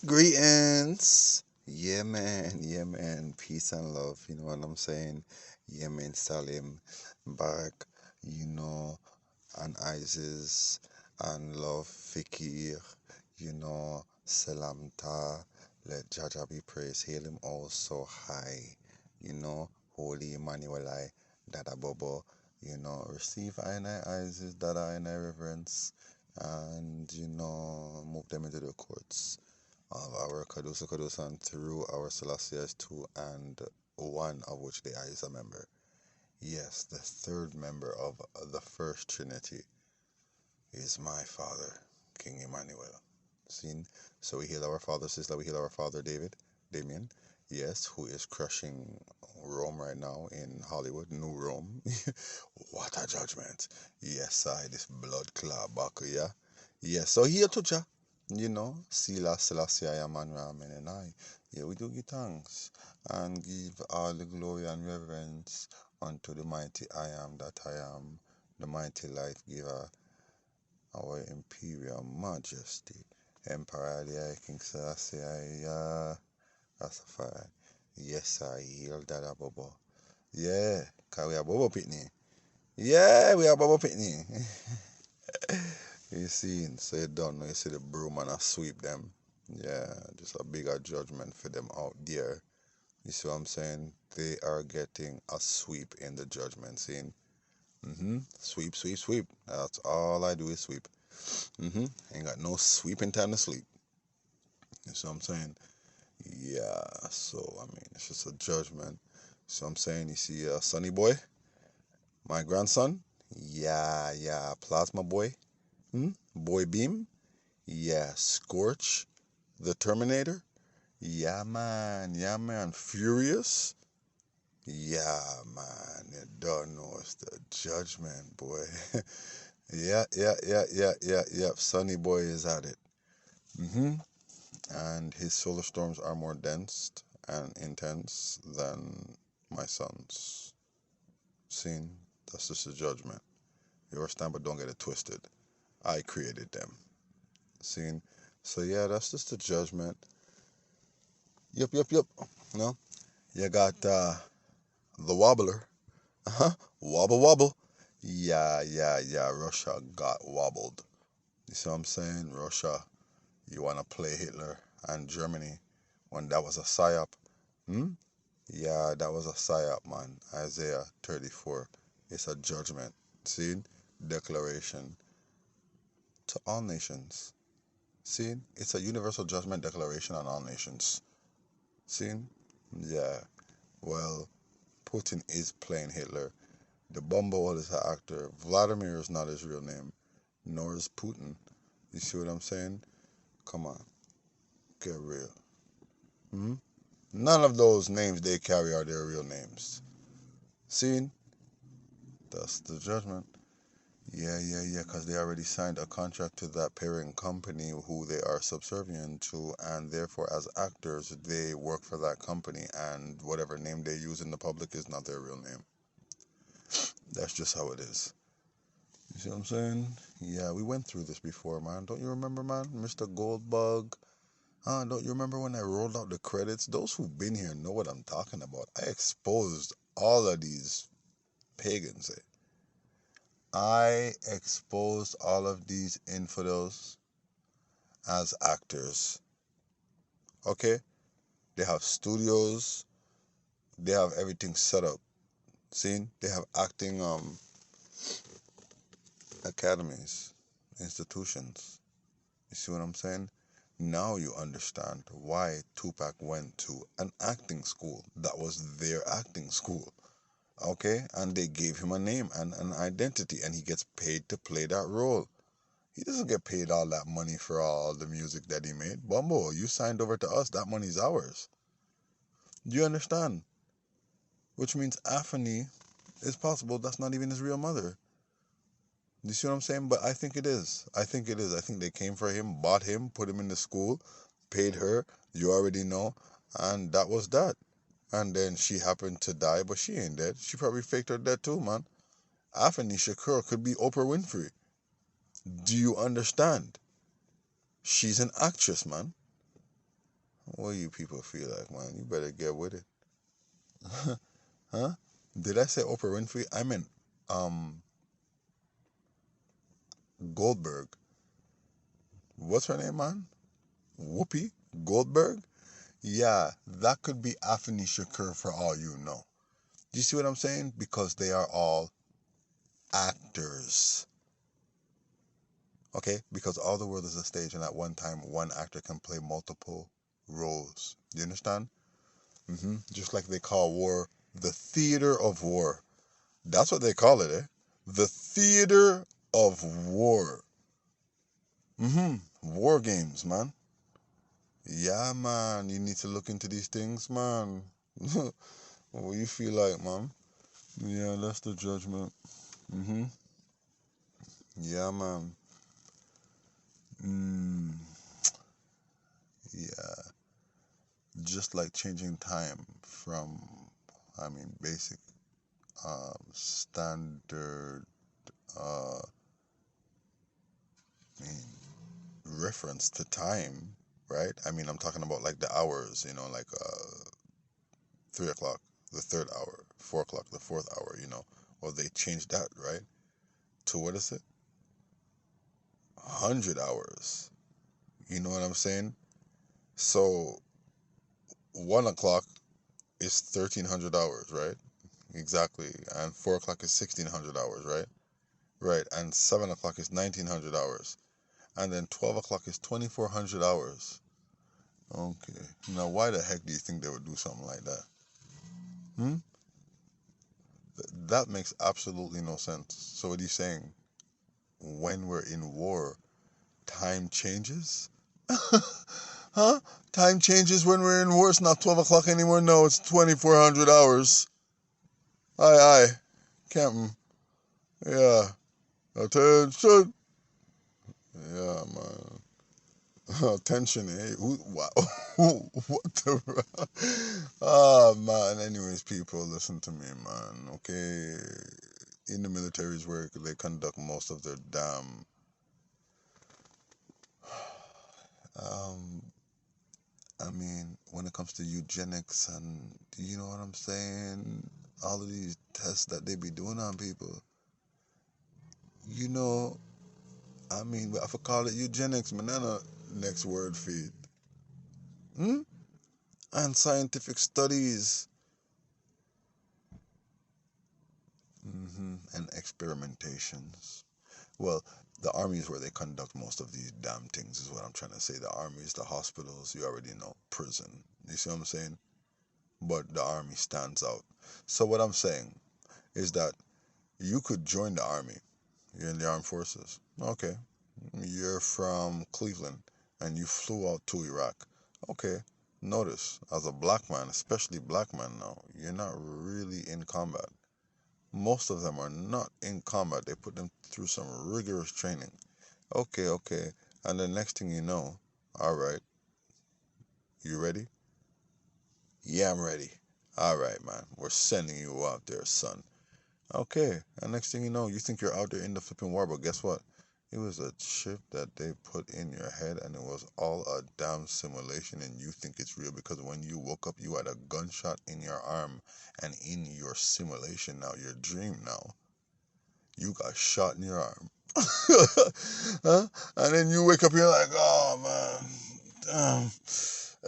Greetings. Yeah, man. Peace and love. You know what I'm saying? Yeah, man. Salim, back. You know, and Isis, and love, Fikir. Salamta. Let Jaja be praised. Hail him also high. Holy Emmanuel, Dada Bobo. Receive I and I Isis, Dada and I reverence. And, move them into the courts of our Kadusa Kadusan through our Celestials two and one of which they is a member. Yes, the third member of the first Trinity is my father, King Emmanuel. Seen? So we heal our father, sister, we heal our father Damien, yes, who is crushing Rome right now in Hollywood, New Rome. What a judgment. Yes, this blood clot back, yeah. Yes, so heal to Jah. Sila Selassie Emmanuel Amen and I. Yeah, we do give thanks and give all the glory and reverence unto the mighty I am that I am, the mighty life giver, our imperial majesty, Emperor the King Selassie Rastafari. Yes, I heal that a Bobo. Yeah, cause we are Bobo Pitney. Yeah, we are Bobo Pitney. You see, so you don't know, you see the broom and I sweep them. Yeah, just a bigger judgment for them out there. You see what I'm saying? They are getting a sweep in the judgment scene. Sweep, sweep, sweep. That's all I do is sweep. Ain't got no sweeping time to sleep. You see what I'm saying? Yeah, so I mean, it's just a judgment. So I'm saying, you see, Sonny Boy, my grandson. Yeah, Plasma Boy. Boy Beam. Yeah, Scorch, the Terminator. Yeah, man. Furious. Yeah, man. You don't know it's the judgment, boy. Yeah. Sunny Boy is at it. hmm And his solar storms are more dense and intense than my son's. Seen? That's just a judgment. Yours time, but don't get it twisted. I created them. Seen? So yeah, that's just a judgment. Yep. No, you got the wobbler. Wobble. Yeah. Russia got wobbled. You see what I'm saying? Russia, you wanna play Hitler and Germany when that was a psyop. Hmm? Yeah, that was a psyop, man. Isaiah 34. It's a judgment. See? Declaration to all nations. See? It's a universal judgment declaration on all nations. See? Yeah. Well, Putin is playing Hitler. The Bumble is an actor. Vladimir is not his real name, nor is Putin. You see what I'm saying? Come on, get real. Hmm? None of those names they carry are their real names. See? That's the judgment. Yeah, because they already signed a contract to that parent company who they are subservient to, and therefore, as actors, they work for that company, and whatever name they use in the public is not their real name. That's just how it is. You see what I'm saying? Yeah, we went through this before, man. Don't you remember, man? Mr. Goldbug. Don't you remember when I rolled out the credits? Those who've been here know what I'm talking about. I exposed all of these pagans. I exposed all of these infidels as actors. Okay? They have studios. They have everything set up. See? They have acting academies, institutions. You see what I'm saying? Now you understand why Tupac went to an acting school. That was their acting school. Okay? And they gave him a name and an identity, and he gets paid to play that role. He doesn't get paid all that money for all the music that he made. Bumbo, you signed over to us. That money's ours. Do you understand? Which means Afeni is possible that's not even his real mother. You see what I'm saying? But I think it is. I think they came for him, bought him, put him in the school, paid her. You already know. And that was that. And then she happened to die, but she ain't dead. She probably faked her death too, man. Afeni Shakur could be Oprah Winfrey. Do you understand? She's an actress, man. What do you people feel like, man? You better get with it. Huh? Did I say Oprah Winfrey? I meant Goldberg. What's her name, man? Whoopi Goldberg? Yeah, that could be Afeni Shakur for all you know. Do you see what I'm saying? Because they are all actors. Okay? Because all the world is a stage, and at one time, one actor can play multiple roles. Do you understand? Just like they call war the theater of war. That's what they call it, eh? The theater of war. War games, man. Yeah, man. You need to look into these things, man. What do you feel like, man? Yeah, that's the judgment. Yeah, man. Yeah. Just like changing time from, basic, standard, uh, reference to time, right? I'm talking about like the hours, like 3 o'clock, the third hour, 4 o'clock, the fourth hour, Well, they changed that, right? To what is it? 100 hours. You know what I'm saying? So 1 o'clock is 1,300 hours, right? Exactly. And 4 o'clock is 1,600 hours, right? Right. And 7 o'clock is 1,900 hours. And then 12 o'clock is 2,400 hours. Okay. Now, why the heck do you think they would do something like that? That makes absolutely no sense. So what are you saying? When we're in war, time changes? Huh? Time changes when we're in war. It's not 12 o'clock anymore. No, it's 2,400 hours. Aye, aye. Captain. Yeah. Attention. Yeah, man. Attention, eh? Wow. What the... Ah, man. Anyways, people, listen to me, man. Okay? In the military is where they conduct most of their damn... when it comes to eugenics and, you know what I'm saying? All of these tests that they be doing on people. I have to call it eugenics, man. That's a next word feed. And scientific studies. And experimentations. Well, the army is where they conduct most of these damn things, is what I'm trying to say. The armies, the hospitals, you already know, prison. You see what I'm saying? But the army stands out. So what I'm saying is that you could join the army. You're in the armed forces. Okay. You're from Cleveland and you flew out to Iraq. Okay. Notice, as a black man, especially black man now, you're not really in combat. Most of them are not in combat. They put them through some rigorous training. Okay. And the next thing you know, all right, you ready? Yeah, I'm ready. All right, man. We're sending you out there, son. Okay. And next thing you know, you think you're out there in the flipping war, but guess what? It was a chip that they put in your head, and it was all a damn simulation, and you think it's real because when you woke up, you had a gunshot in your arm, and in your simulation now, your dream now, you got shot in your arm. Huh? And then you wake up, you're like, oh, man. Damn.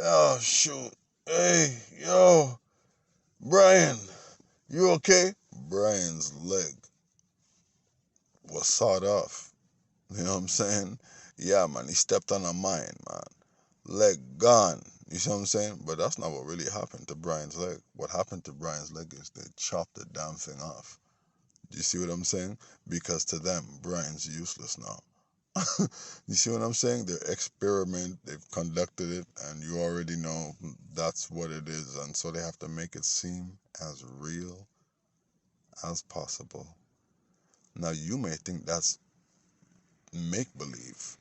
Oh, shoot. Hey, yo, Brian, you okay? Brian's leg was sawed off. You know what I'm saying? Yeah, man, he stepped on a mine, man. Leg gone. You see what I'm saying? But that's not what really happened to Brian's leg. What happened to Brian's leg is they chopped the damn thing off. Do you see what I'm saying? Because to them, Brian's useless now. You see what I'm saying? Their experiment, they've conducted it, and you already know that's what it is. And so they have to make it seem as real as possible. Now, you may think that's make-believe,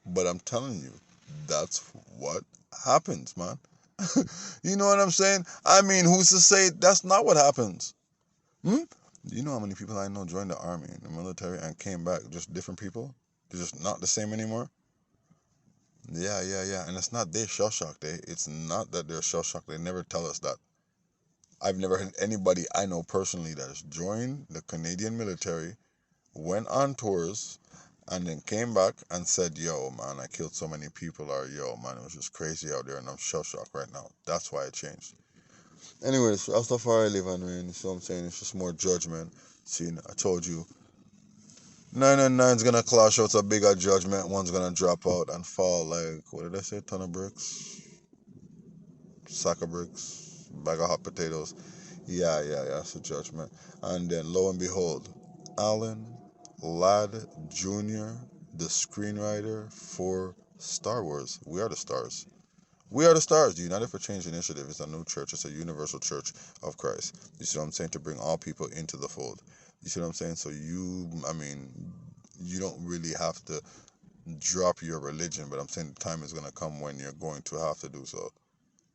but I'm telling you, that's what happens, man. You know what I'm saying? Who's to say that's not what happens? Do you know how many people I know joined the army, the military, and came back just different people? They're just not the same anymore. Yeah. And it's not they shell shocked. It's not that they're shell shocked. They never tell us that. I've never had anybody I know personally that has joined the Canadian military, went on tours, and then came back and said, yo, man, I killed so many people, or yo, man, it was just crazy out there and I'm shell shocked right now. That's why it changed. Anyways, Rastafari live on, man. You see what I'm saying? It's just more judgment. See, I told you, 999's gonna clash out a bigger judgment. One's gonna drop out and fall like, what did I say? Ton of bricks? Sack of bricks? Bag of hot potatoes? Yeah, it's a judgment. And then lo and behold, Alan Ladd Jr., the screenwriter for Star Wars. We are the stars. We are the stars. The United for Change Initiative is a new church. It's a universal church of Christ. You see what I'm saying? To bring all people into the fold. You see what I'm saying? So you don't really have to drop your religion, but I'm saying the time is going to come when you're going to have to do so.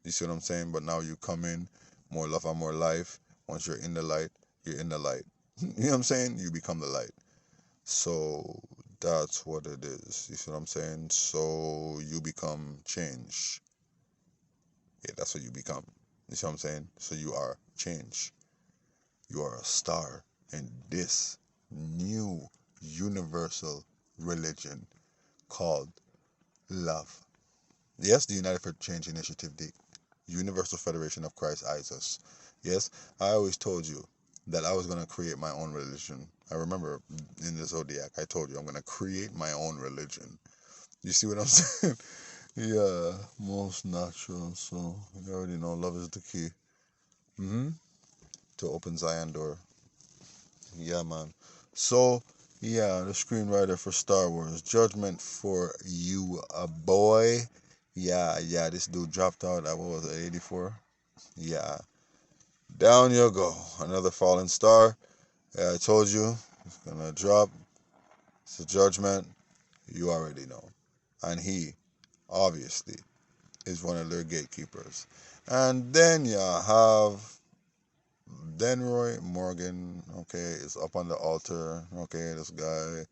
You see what I'm saying? But now you come in, more love and more life. Once you're in the light, you're in the light. You know what I'm saying? You become the light. So that's what it is. You see what I'm saying? So you become change. Yeah, that's what you become. You see what I'm saying? So you are change. You are a star in this new universal religion called love. Yes, the United for Change Initiative, the Universal Federation of Christ ISIS. Yes, I always told you that I was going to create my own religion. I remember in the Zodiac, I told you I'm going to create my own religion. You see what I'm saying? Yeah, most natural. So you already know love is the key. To open Zion door. Yeah, man. So, yeah, the screenwriter for Star Wars. Judgment for you, a boy. Yeah, this dude dropped out at, what was it, 84? Yeah. Down you go. Another fallen star. Yeah, I told you. It's gonna drop. It's a judgment. You already know. And he, obviously, is one of their gatekeepers. And then you have Denroy Morgan, okay, is up on the altar. Okay, this guy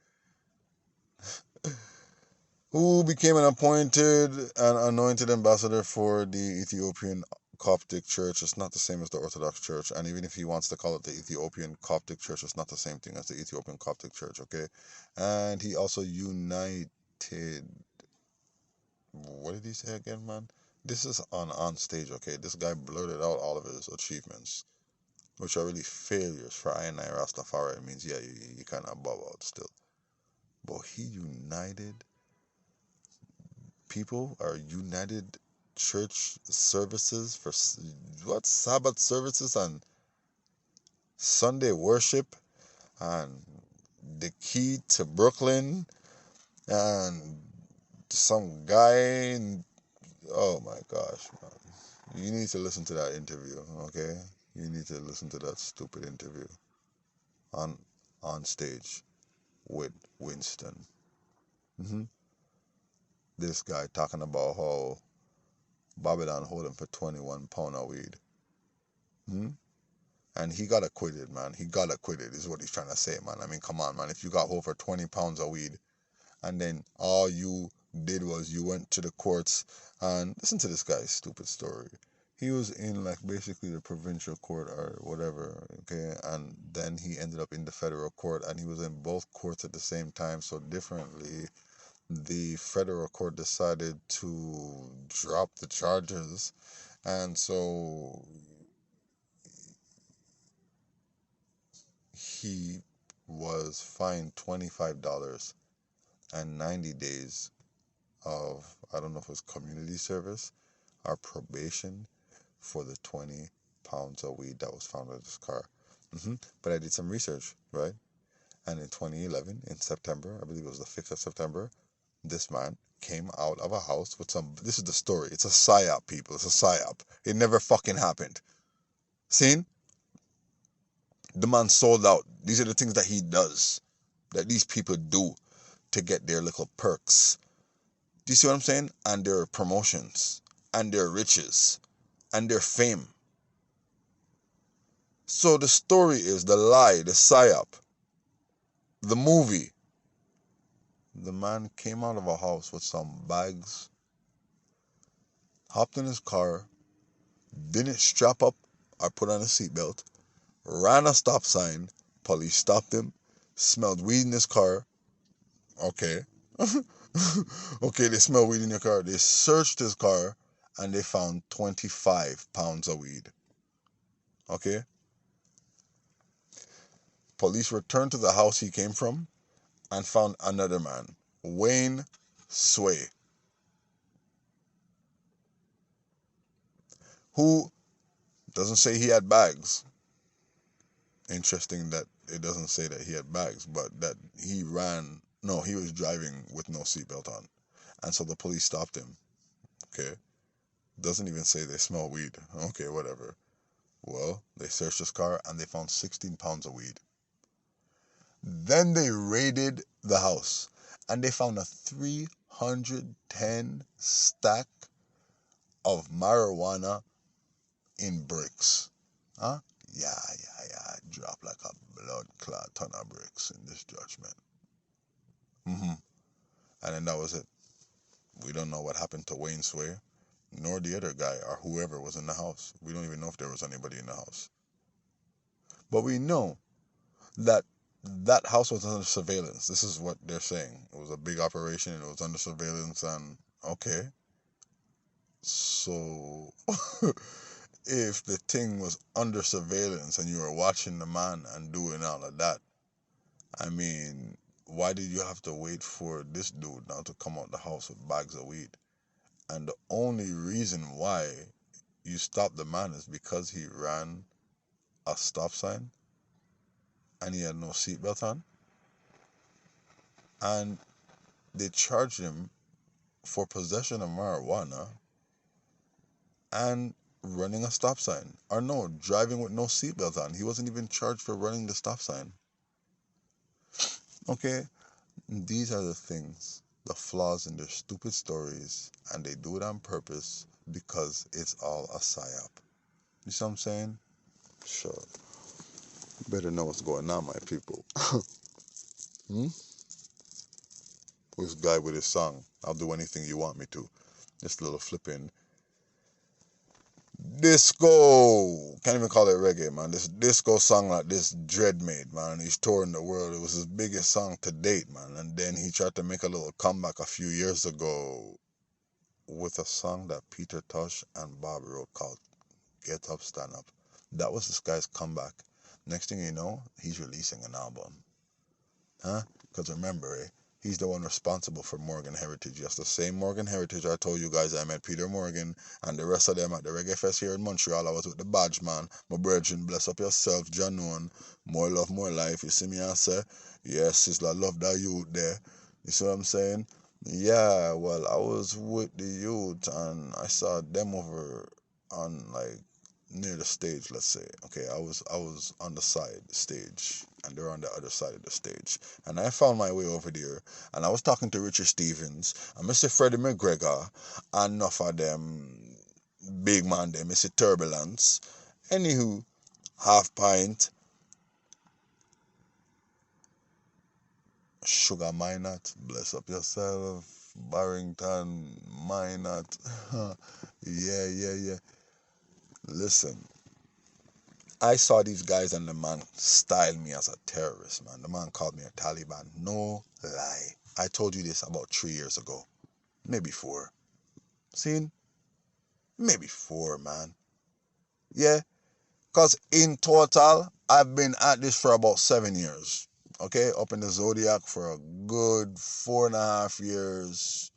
who became an appointed and anointed ambassador for the Ethiopian Coptic Church. It's not the same as the Orthodox Church, and even if he wants to call it the Ethiopian Coptic Church, it's not the same thing as the Ethiopian Coptic Church, okay? And he also united, what did he say again, man? This is on stage, okay? This guy blurted out all of his achievements, which are really failures for I and I Rastafari. It means, yeah, you kind of above out still. But he united people, are united church services for what? Sabbath services and Sunday worship and the key to Brooklyn and some guy. Oh my gosh, man. You need to listen to that interview, okay? You need to listen to that stupid interview on stage with Winston. This guy talking about how Babylon hold him for 21 pound of weed. And he got acquitted, man. He got acquitted is what he's trying to say, man. I mean, come on, man. If you got hold for 20 pounds of weed and then all you did was you went to the courts and listen to this guy's stupid story. He was in like basically the provincial court or whatever, okay? And then he ended up in the federal court and he was in both courts at the same time. So differently, the federal court decided to drop the charges. And so he was fined $25 and 90 days of, I don't know if it was community service or probation for the 20 pounds of weed that was found in his car. But I did some research, right? And in 2011, in September, I believe it was the 5th of September, this man came out of a house with some, this is the story. It's a psyop, people. It's a psyop. It never fucking happened. Seen? The man sold out. These are the things that he does, that these people do to get their little perks. Do you see what I'm saying? And their promotions, and their riches, and their fame. So the story is the lie, the psyop, the movie. The man came out of a house with some bags hopped in his car, didn't strap up or put on a seatbelt, ran a stop sign, police stopped him, smelled weed in his car. Okay. Okay, they smell weed in your car. They searched his car and they found 25 pounds of weed. Okay? Police returned to the house he came from and found another man, Wayne Sway, who doesn't say he had bags. Interesting that it doesn't say that he had bags, but that he ran. No, he was driving with no seatbelt on. And so the police stopped him. Okay? Doesn't even say they smell weed. Okay, whatever. Well, they searched his car and they found 16 pounds of weed. Then they raided the house and they found a 310 stack of marijuana in bricks. Huh? Yeah. Drop like a blood clot ton of bricks in this judgment. And then that was it. We don't know what happened to Wayne Sway, nor the other guy or whoever was in the house. We don't even know if there was anybody in the house. But we know that that house was under surveillance. This is what they're saying. It was a big operation. It was under surveillance. And okay, so if the thing was under surveillance and you were watching the man and doing all of that, I mean, why did you have to wait for this dude now to come out the house with bags of weed? And the only reason why you stopped the man is because he ran a stop sign and he had no seatbelt on. And they charged him for possession of marijuana and running a stop sign. Or no, driving with no seatbelt on. He wasn't even charged for running the stop sign. Okay? These are the things, the flaws in their stupid stories, and they do it on purpose because it's all a psyop. You see what I'm saying? Sure. You better know what's going on, my people. This guy with his song, I'll do anything you want me to. This little flipping disco, can't even call it reggae, man. This disco song like this Dread made, man. He's touring the world. It was his biggest song to date, man. And then he tried to make a little comeback a few years ago with a song that Peter Tosh and Bob wrote called Get Up, Stand Up. That was this guy's comeback. Next thing you know, he's releasing an album. Huh? Because remember, he's the one responsible for Morgan Heritage. Yes, the same Morgan Heritage I told you guys I met Peter Morgan and the rest of them at the Reggae Fest here in Montreal. I was with the Badge Man. My brethren, bless up yourself, John Noon. More love, more life. You see me, I say? Yes, Sizzla, love that youth there. You see what I'm saying? Yeah, well, I was with the youth and I saw them over on like near the stage, let's say. Okay, I was on the side stage and they're on the other side of the stage. And I found my way over there and I was talking to Richard Stevens and Mr. Freddie McGregor and enough of them big man there, Mr. Turbulence. Anywho, half pint, Sugar Minot, bless up yourself, Barrington Minot. Yeah. Listen, I saw these guys and the man styled me as a terrorist, man. The man called me a Taliban. No lie. I told you this about 3 years ago. Maybe 4. Seen? Maybe 4, man. Yeah? Because in total, I've been at this for about 7 years. Okay? Up in the Zodiac for a good 4.5 years.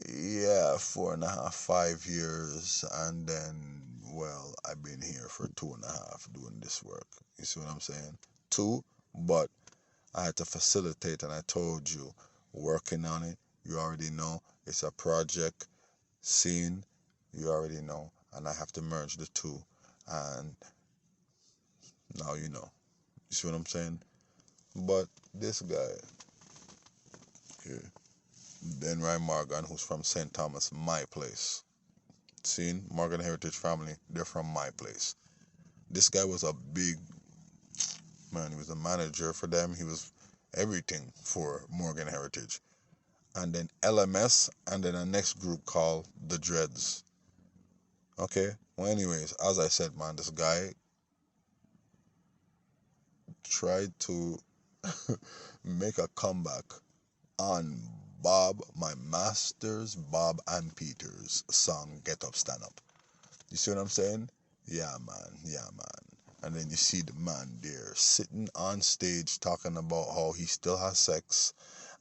Yeah, 4.5, 5 years. And then, well, I've been here for 2.5 doing this work. You see what I'm saying? 2, but I had to facilitate, and I told you, working on it. You already know it's a project scene. You already know, and I have to merge the two. And now you know. You see what I'm saying? But this guy, okay, Denry Morgan, who's from St. Thomas, my place. Seen Morgan Heritage family, they're from my place. This guy was a big man. He was a manager for them. He was everything for Morgan Heritage. And then LMS, and then a next group called the dreads. Okay? Well, anyways, as I said, man, this guy tried to make a comeback on my master's Bob and Peter's song Get Up, Stand Up. You see what I'm saying? Yeah, man. Yeah, man. And then you see the man there sitting on stage talking about how he still has sex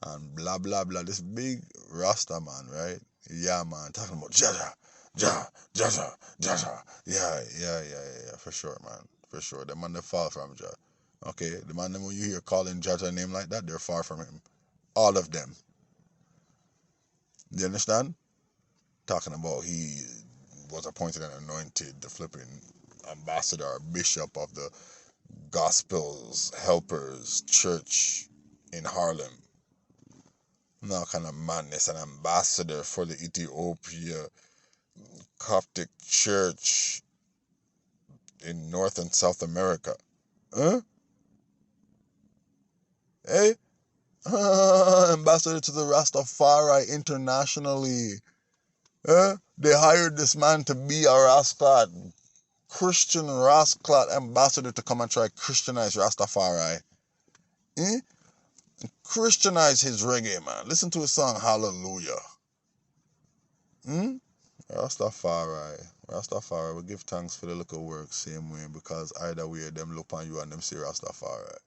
and blah, blah, blah. This big Rasta man, right? Yeah, man. Talking about Jaja, Jaja, Jaja. Yeah. For sure, man. For sure. The man that fall from Jah. Okay? The man that when you hear calling Jaja name like that, they're far from him. All of them. You understand? Talking about he was appointed and anointed the flipping ambassador or bishop of the Gospels Helpers Church in Harlem. No kind of madness, an ambassador for the Ethiopia Coptic Church in North and South America. Huh? Hey? Ambassador to the Rastafari internationally. They hired this man to be a Rasta, Christian Clot ambassador to come and try Christianize Rastafari. Christianize his reggae, man. Listen to his song Hallelujah. Rastafari, we give thanks for the little work same way, because either way them look on you and them see Rastafari.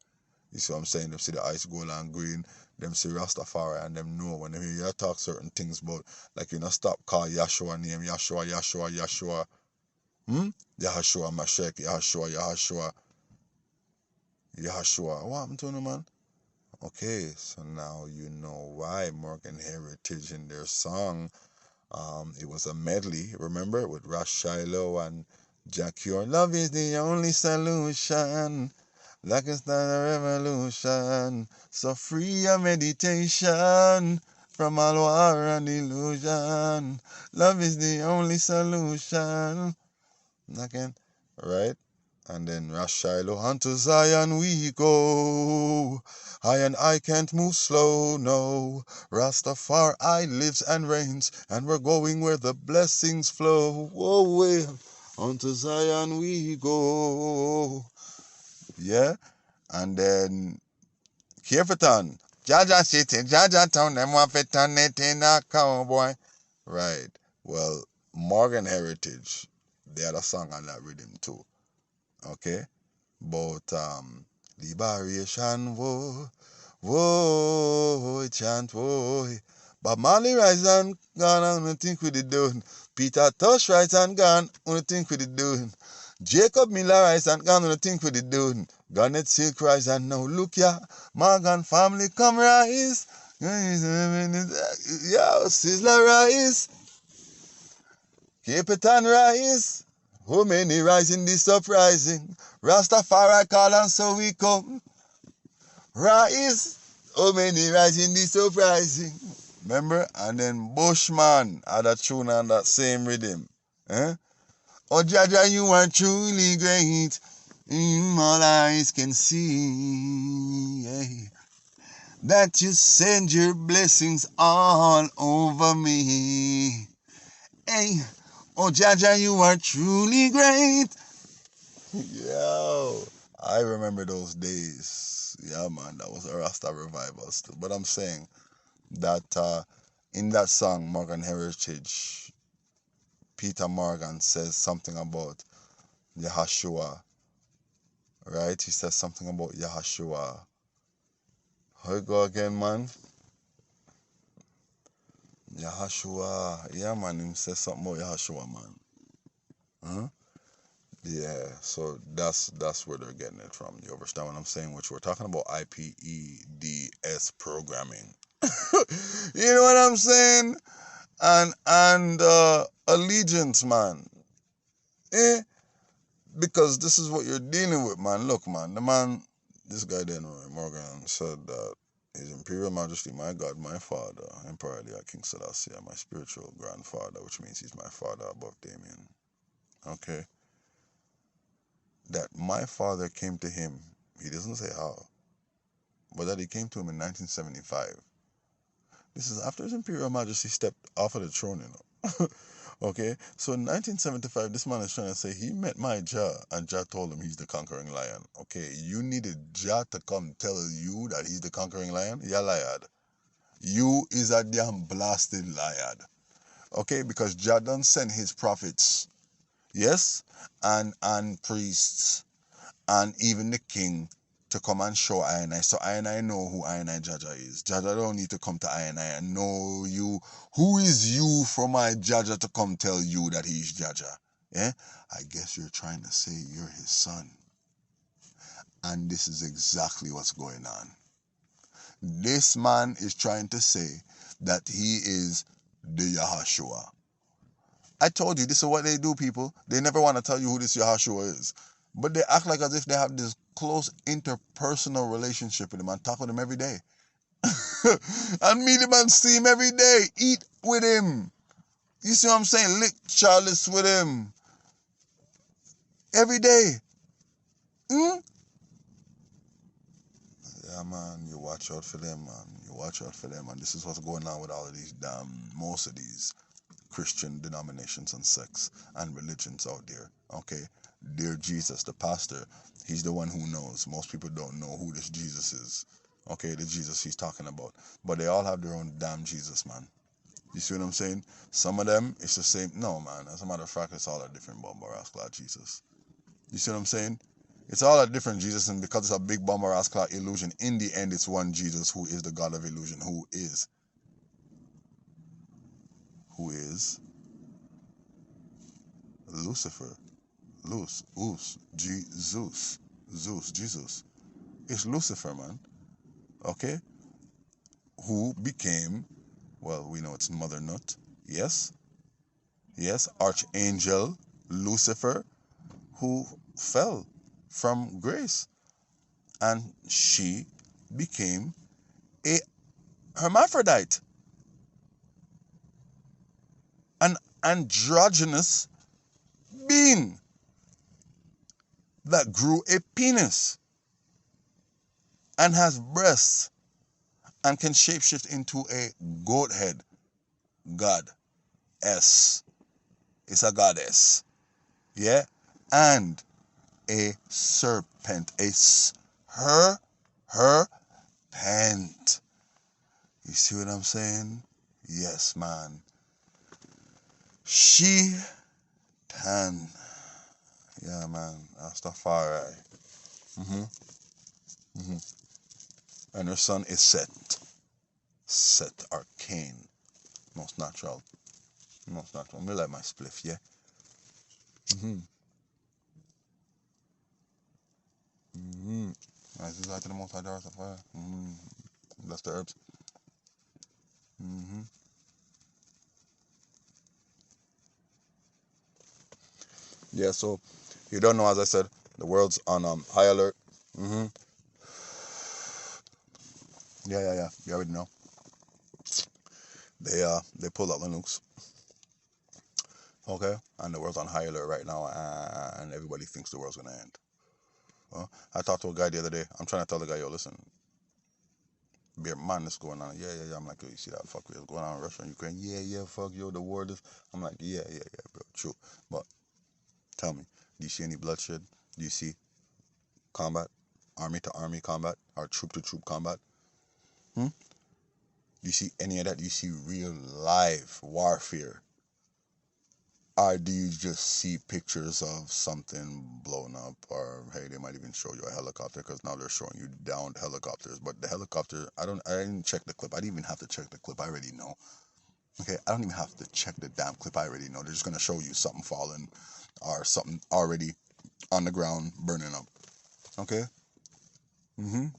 You see what I'm saying? Them see the ice gold and green, them see Rastafari, and them know when they hear you talk certain things about, like you know, stop call Yahshua name, Yahshua. Yahshua Mashek, Yahshua. What happened to him, man? Okay, so now you know why Morgan Heritage in their song, it was a medley, remember, with Rush Shiloh and Jack Cure. Love is the only solution. Like it's not a revolution. So free your meditation from all war and illusion. Love is the only solution. Again, right? And then Rush Shiloh, unto Zion we go. I and I can't move slow, no. Rastafari lives and reigns, and we're going where the blessings flow. Oh, well, unto Zion we go. Yeah? And then, Kierferton, Jaja City, Jaja Town, them want to turn it in a cowboy. Right. Well, Morgan Heritage, they had a song on that rhythm too. Okay? But liberation, whoa, chant, whoa. But Marley rise and gone, I don't think we did doing. Peter Tosh rise and gone, I don't think we did doing. Jacob Miller rise and gone, I don't think we did doing. Garnet Silk rise and now look ya, Morgan family come rise. Yeah, Sizzler rise. Capitan rise. How many rising this uprising? Rastafari call and so we come. Rise. How many rising this uprising? Remember? And then Bushman had a tune on that same rhythm. Oh Jaja, you are truly great. All eyes can see. That you send your blessings all over me. Hey. Oh, Jaja, you are truly great. Yo, I remember those days. Yeah, man, that was a Rasta revival still. But I'm saying that in that song, Morgan Heritage, Peter Morgan says something about Yahshua, right? He says something about Yahshua. How it go again, man? Yahshua. Yeah, man, he says something about Yahshua, man. Huh? Yeah, so that's where they're getting it from. You understand what I'm saying? Which we're talking about IPEDS programming. You know what I'm saying? And allegiance, man. Because this is what you're dealing with, man. Look, man, the man, this guy there, Morgan, said that His Imperial Majesty, my God, my Father, Emperor King Selassie, my spiritual grandfather, which means he's my father above Damien. Okay? That my father came to him, he doesn't say how, but that he came to him in 1975. This is after His Imperial Majesty stepped off of the throne, you know. Okay, so in 1975, this man is trying to say he met my Jah, and Jah told him he's the conquering lion. Okay, you needed Jah to come tell you that he's the conquering lion? You lied. You is a damn blasted liar. Okay, because Jah done send his prophets, yes, and priests, and even the king to come and show I and I. So I and I know who I and I Jaja is. Jaja don't need to come to I and know you. Who is you for my Jaja to come tell you that he's Jaja? Yeah? I guess you're trying to say you're his son. And this is exactly what's going on. This man is trying to say that he is the Yahashua. I told you, this is what they do, people. They never want to tell you who this Yahashua is. But they act like as if they have this close interpersonal relationship with him and talk with him every day. And meet him and see him every day. Eat with him. You see what I'm saying? Lick Charles with him. Every day. Hmm? Yeah, man, you watch out for them, man. You watch out for them. And this is what's going on with all of these most of these Christian denominations and sects and religions out there. Okay? Dear Jesus, the pastor, he's the one who knows. Most people don't know who this Jesus is. Okay, the Jesus he's talking about. But they all have their own damn Jesus, man. You see what I'm saying? Some of them, it's the same. No, man. As a matter of fact, it's all a different bomber ass cloud Jesus. You see what I'm saying? It's all a different Jesus, and because it's a big bomber ass cloud illusion, in the end, it's one Jesus who is the God of illusion, who is Lucifer. Jesus. It's Lucifer, man. Okay? Who became, well, we know it's Mother Nut. Yes? Yes, Archangel Lucifer, who fell from grace. And she became a hermaphrodite. An androgynous being that grew a penis and has breasts and can shapeshift into a goat head goddess. It's a goddess. Yeah? And a serpent. Her pant. You see what I'm saying? Yes, man. She tan. Yeah, man. Rastafari. And her son is Set. Set Arcane. Most natural. Me like my spliff, yeah? Nice desire to the most high Rastafari. That's the herbs. Yeah, so you don't know, as I said, the world's on high alert. Yeah. You already know. They pulled out the nukes. Okay? And the world's on high alert right now, and everybody thinks the world's gonna end. I talked to a guy the other day. I'm trying to tell the guy, yo, listen, beer madness going on. Yeah. I'm like, yo, you see that fuck what's going on in Russia and Ukraine? Yeah, fuck, yo, the war is. I'm like, yeah, bro, true. But tell me, do you see any bloodshed? Do you see combat? Army to army combat? Or troop to troop combat? Do you see any of that? Do you see real live warfare? Or do you just see pictures of something blown up? Or, hey, they might even show you a helicopter, because now they're showing you downed helicopters. But the helicopter, I didn't check the clip. I didn't even have to check the clip. I already know. Okay, I don't even have to check the damn clip. I already know. They're just going to show you something falling or something already on the ground burning up. Okay? Man,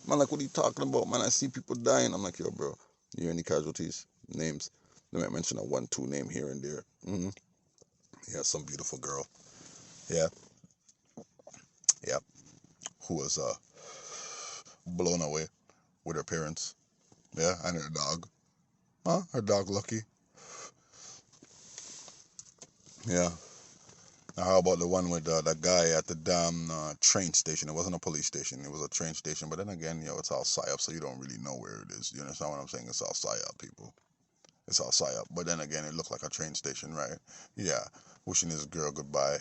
like, what are you talking about, man? I see people dying. I'm like, yo, bro, you hear any casualties? Names? They might mention a 1-2 name here and there. Yeah, some beautiful girl. Yeah. Who was blown away with her parents. Yeah, and her dog. Her dog Lucky. Yeah. How about the one with the guy at the damn train station? It wasn't a police station. It was a train station. But then again, yo, it's all psyop, so you don't really know where it is. You understand what I'm saying? It's all psyop, people. It's all psyop. But then again, it looked like a train station, right? Yeah. Wishing his girl goodbye.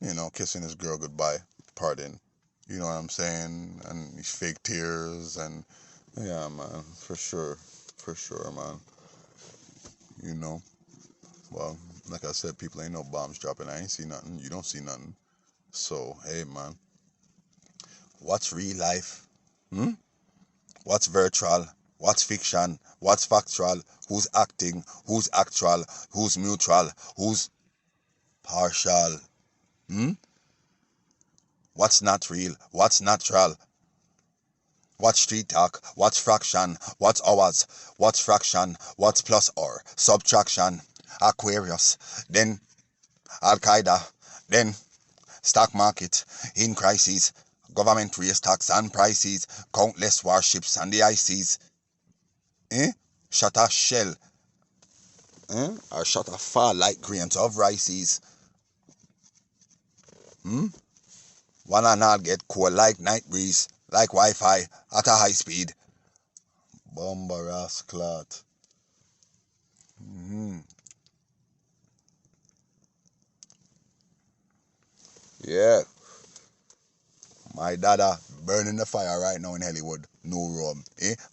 You know, kissing his girl goodbye. Pardon. You know what I'm saying? And these fake tears and yeah, man, for sure. For sure, man. You know. Well, like I said, people ain't no bombs dropping. I ain't see nothing. You don't see nothing. So, hey, man. What's real life? What's virtual? What's fiction? What's factual? Who's acting? Who's actual? Who's mutual? Who's partial? What's not real? What's natural? What's street talk? What's fraction? What's hours? What's fraction? What's plus or subtraction? Aquarius. Then Al-Qaeda. Then stock market in crisis. Government raise tax and prices. Countless warships and the ICs. Shut a shell. Or shut a fall like grains of rices. One and all get cool like night breeze. Like Wi-Fi at a high speed. Bombaras Clot. Yeah. My dada burning the fire right now in Hollywood. New Rome.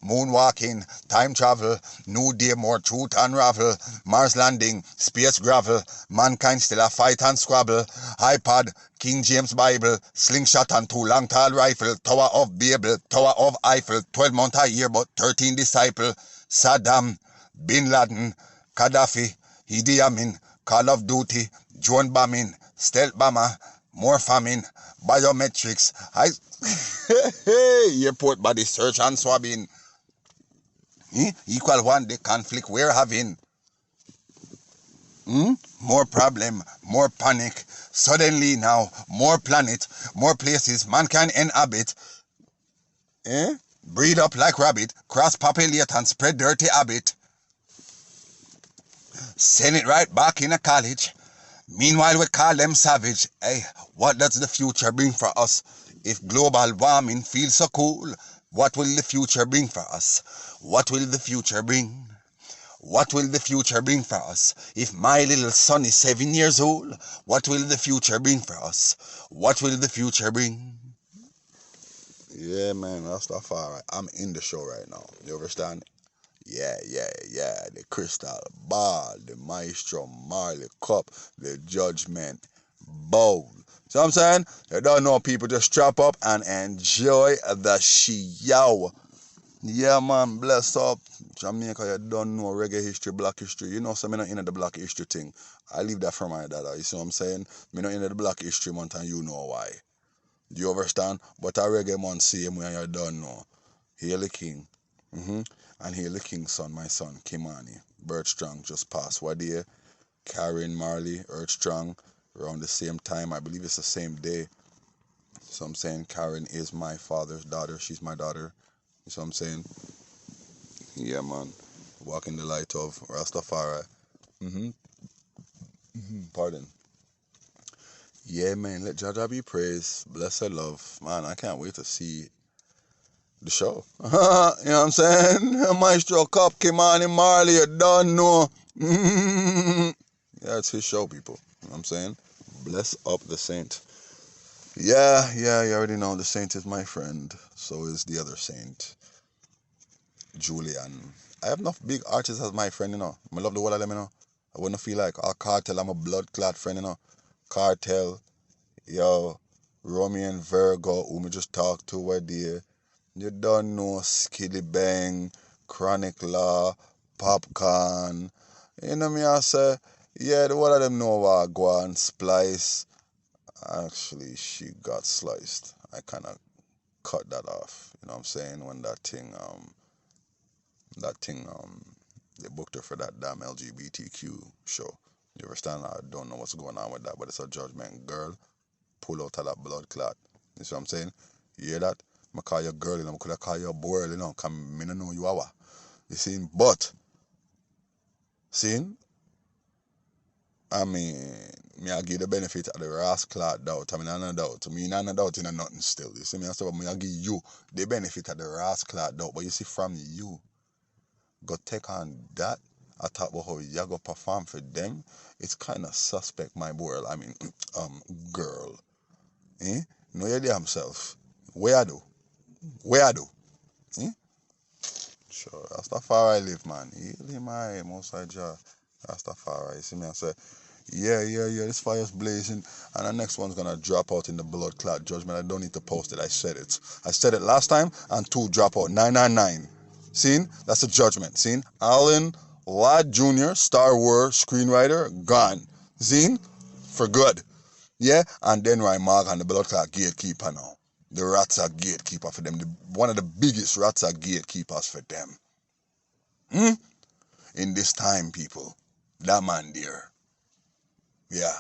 Moonwalking, time travel, new day, more truth unravel. Mars landing, space gravel. Mankind still a fight and squabble. iPod, King James Bible, slingshot and two long tall rifle. Tower of Babel, Tower of Eiffel. 12 months a year, but 13 disciple. Saddam, Bin Laden, Gaddafi, Idi Amin, Call of Duty, drone bombing, stealth bomber, more famine, biometrics, airport body search and swabbing. Equal one the conflict we're having. More problem, more panic. Suddenly now, more planet, more places man can inhabit. Breed up like rabbit, cross populate and spread dirty habit. Send it right back in a college. Meanwhile, we call them savage. Hey, what does the future bring for us? If global warming feels so cool, what will the future bring for us? What will the future bring? What will the future bring for us? If my little son is 7 years old, what will the future bring for us? What will the future bring? Yeah, man, that's the far right. I'm in the show right now. You understand? Yeah. The Crystal Ball, the Maestro Marley Cup, the Judgement Bowl. See what I'm saying? You don't know, people, just strap up and enjoy the show. Yeah, man, bless up. Jamaica, you don't know reggae history, black history. You know, so me not into the black history thing. I leave that for my dada. You see what I'm saying? Me not into the black history month and you know why. Do you understand? But a reggae man same way you don't know. Hail the king. And hail the king's son, my son, Kimani. Bert Strong just passed. What day? Karen Marley, Earth Strong, around the same time. I believe it's the same day. So I'm saying Karen is my father's daughter. She's my daughter. You see what I'm saying? Yeah, man. Walking the light of Rastafari. Pardon. Yeah, man. Let Jaja be praised. Blessed love. Man, I can't wait to see the show. You know what I'm saying? Maestro Cup, Kimani Marley, you don't know. Yeah, it's his show, people. You know what I'm saying? Bless up the saint. Yeah, you already know the saint is my friend. So is the other saint, Julian. I have enough big artists as my friend, you know. I love the whole of them, you know. I wouldn't feel like Cartel, I'm a blood clot friend, you know. Cartel, yo, Romeo and Virgo, who me just talked to, where there. You don't know Skilly Bang, Chronic Law, Popcorn. You know me, I say, yeah, the one of them know what go on Splice. Actually, she got sliced. I kind of cut that off. You know what I'm saying? When that thing, they booked her for that damn LGBTQ show. You understand? I don't know what's going on with that, but it's a Judgement girl. Pull out of that blood clot. You see what I'm saying? You hear that? I call you girl, you know, I could have called you a boy, you know, because I don't know you are. You see? But, see? I mean, me I give the benefit of the Clot doubt. I mean, I no doubt. I mean, I no doubt in a nothing still. You see me? I say, me I give you the benefit of the Clot doubt. But you see, from you, go take on that. I talk about how you go perform for them. It's kind of suspect, my boy. I mean, girl. Eh? Know your damn self. Where I do? Where I do? Eh? Sure. Rastafari live, man. Heal him, I most I just. Rastafari. You see me? I say, yeah. This fire's blazing, and the next one's gonna drop out in the blood clot judgment. I don't need to post it. I said it. I said it last time, and 2 drop out. 999. Seen? That's a judgment. Seen? Alan Ladd Jr., Star Wars screenwriter, gone. Seen? For good. Yeah? And then Ryan Morgan, the blood clot gatekeeper now. The rats are gatekeeper for them. One of the biggest rats are gatekeepers for them. In this time, people. That man there. Yeah.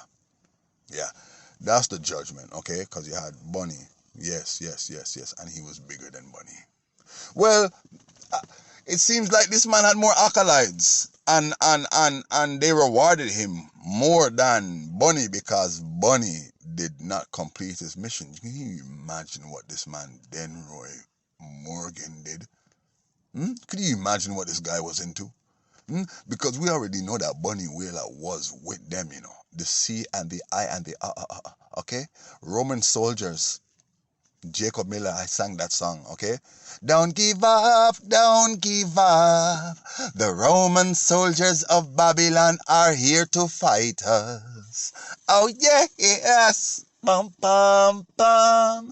That's the judgment, okay? Because you had Bunny. Yes. And he was bigger than Bunny. Well, it seems like this man had more acolytes. And they rewarded him more than Bunny because Bunny did not complete his mission. Can you imagine what this man Denroy Morgan did? Could you imagine what this guy was into? Because we already know that Bunny Wailer was with them, you know. The C and the I and the okay? Roman soldiers. Jacob Miller, I sang that song, okay? Don't give up, don't give up. The Roman soldiers of Babylon are here to fight us. Oh, yes. Bum, bum, bum.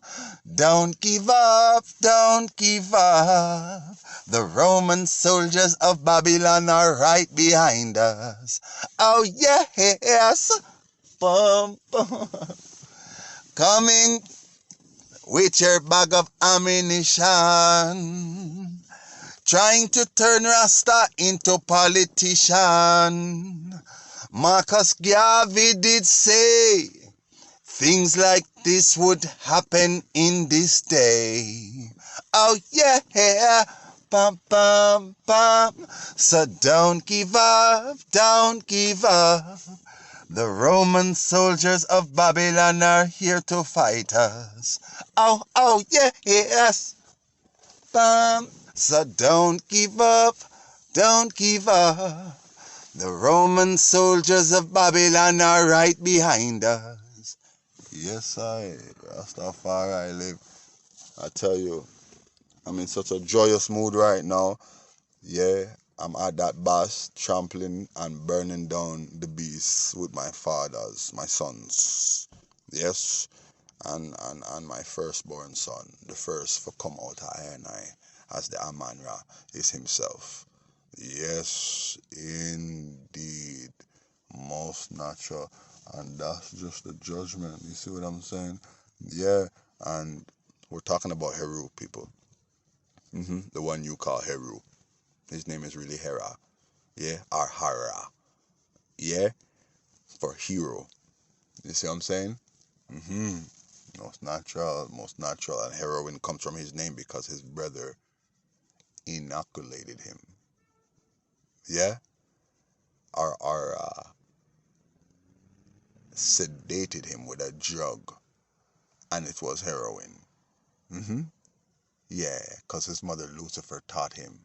Don't give up, don't give up. The Roman soldiers of Babylon are right behind us. Oh, yes. Bum, bum. Coming with your bag of ammunition, trying to turn Rasta into politician. Marcus Garvey did say things like this would happen in this day. Oh yeah, pam pam pam. So don't give up, don't give up. The Roman soldiers of Babylon are here to fight us. Oh, yes. Bam. So don't give up, don't give up. The Roman soldiers of Babylon are right behind us. Yes, Rastafari live. I tell you, I'm in such a joyous mood right now. Yeah, I'm at that bus, trampling and burning down the beasts with my fathers, my sons. Yes, and my firstborn son, the first for come out of I and I, as the Amanra is himself. Yes, indeed, most natural, and that's just the judgment. You see what I'm saying? Yeah, and we're talking about Heru, people. The one you call Heru. His name is really Hera. Yeah, or Hara. Yeah, for hero. You see what I'm saying? Most natural. And heroin comes from his name because his brother inoculated him. Yeah? Or sedated him with a drug. And it was heroin. Yeah, because his mother Lucifer taught him,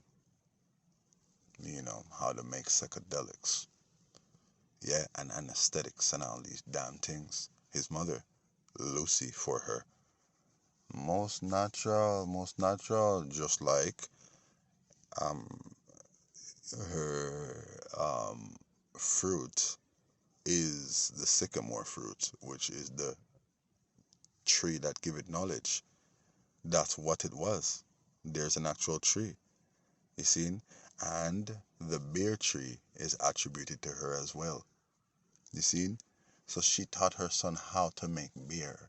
you know, how to make psychedelics. Yeah, and anesthetics and all these damn things. His mother, Lucy, for her. Most natural, just like her fruit is the sycamore fruit, which is the tree that giveth knowledge. That's what it was. There's an actual tree, you see, and the beer tree is attributed to her as well, you see. So she taught her son how to make beer,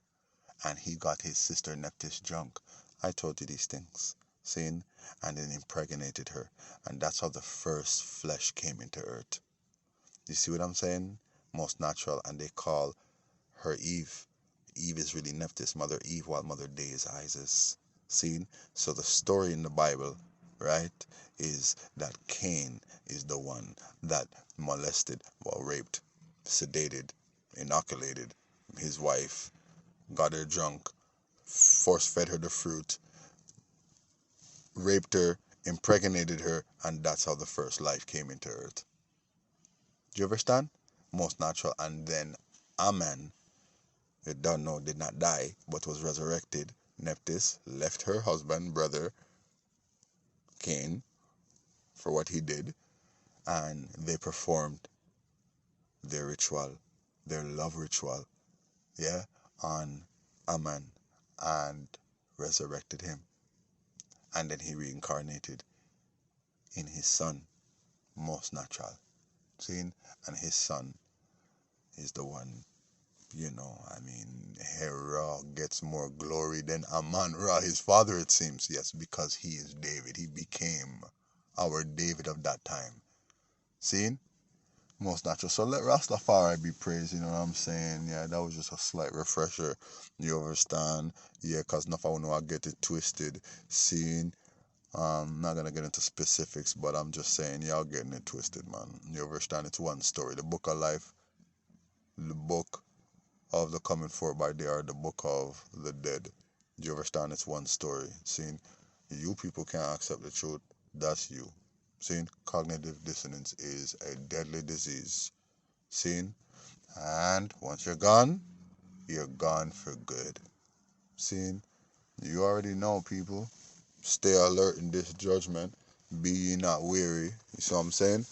and he got his sister Nephthys drunk. I told you these things, see, and then impregnated her, and that's how the first flesh came into earth. You see what I'm saying? Most natural, and they call her Eve. Eve is really Nephthys, Mother Eve, while Mother Day is Isis. See? So the story in the Bible, right, is that Cain is the one that molested or raped sedated, inoculated his wife, got her drunk, force fed her the fruit, raped her, impregnated her, and that's how the first life came into earth. Do you understand? Most natural. And then Ammon, you don't know, did not die, but was resurrected. Nephthys left her husband, brother, Cain, for what he did, and they performed their ritual, their love ritual, yeah, on Ammon, and resurrected him. And then he reincarnated in his son, most natural. See? And his son is the one, Hera gets more glory than Ammon-Ra, his father, it seems. Yes, because he is David. He became our David of that time. See? Most natural. So let Rastafari be praised, you know what I'm saying? Yeah, that was just a slight refresher. You understand? Yeah, because enough I know I get it twisted. Seeing, not gonna get into specifics, but I'm just saying, y'all getting it twisted, man. You understand? It's one story. The book of life, the book of the coming forth by day, are the book of the dead. You understand? It's one story. Seeing, you people can't accept the truth. That's you. Seeing, cognitive dissonance is a deadly disease. Seeing, and once you're gone for good. Seeing, you already know, people. Stay alert in this judgment. Be ye not weary. You see what I'm saying?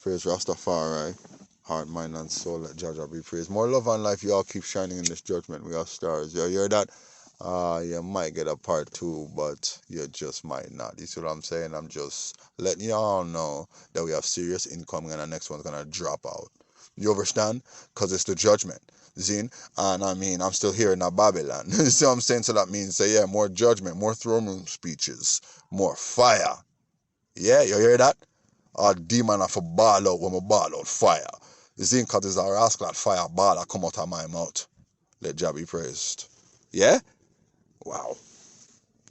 Praise Rastafari. Heart, mind, and soul. Let Jaja be praised. More love and life. You all keep shining in this judgment. We are stars. You hear that? You might get a part 2, but you just might not. You see what I'm saying? I'm just letting y'all know that we have serious incoming and the next one's going to drop out. You understand? Because it's the judgment. Zine? And I'm still here in Babylon. You see what I'm saying? So that means, yeah, more judgment, more throne room speeches, more fire. Yeah, you hear that? A demon of a ball out when I ball out fire. Zine, because it's a rascal fire ball that come out of my mouth. Let Jah be praised. Yeah? Wow.